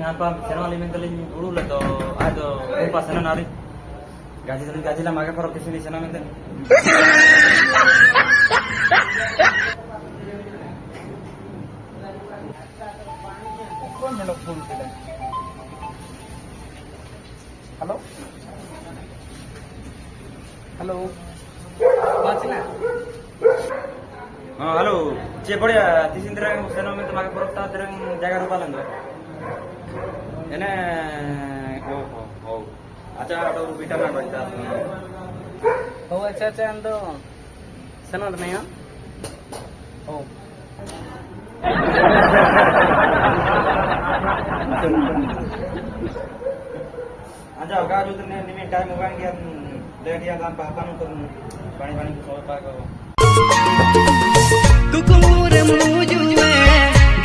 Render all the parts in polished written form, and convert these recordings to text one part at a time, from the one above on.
apa senang alimen tadi dulu lah tuh ada pas senang nari gaji lah makan perut kesini senang menten. Kau melok pun tidak. Halo. Halo. Bacana. Oh, halo. Cie बढ़िया तीन तरह के सेनो में तो माके परत तरह जगह रुपा लंदो एने हो अच्छा तो बेटा ना बचता हो अच्छा अंदो सेनो नहीं है हो अच्छा का जो तुमने निमे टाइम होगा कि दे दिया काम पापा नु तुम पानी पानी को सोच पाको कुकुर मुजुए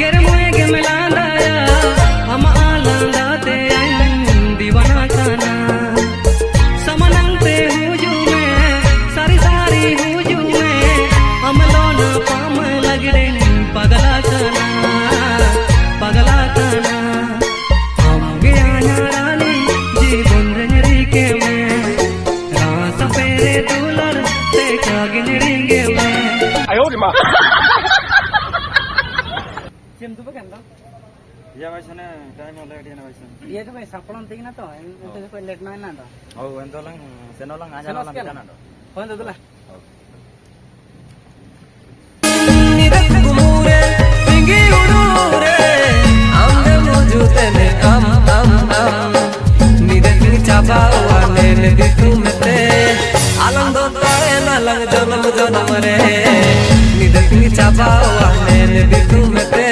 गरमोए के मिलाया हम आलंदा ते दीवाना खाना समनंते हुजुमे सारी सारी हुजुमे हम लोना पाम लगड़े पगला खाना हम गया नारानी जीवन रंजरी के में रास पेरे दुलर ते कागिनरिंगे में चिम तुम क्या तो या वैसे ने टाइम हो लगे ना वैसे ये तो भाई सपड़न ठीक ना तो इनसे कोई लेट ना तो oh ento lang seno lang aja lang sana do हो तो तुला निरकुमुरे पिंगी उडूरे आमने मुजुते ने आम निरकुनि चाबावा ने दितु मते आलंदो ताए नालंग जन्म रे निरकुनि चाबावा ने दितु मते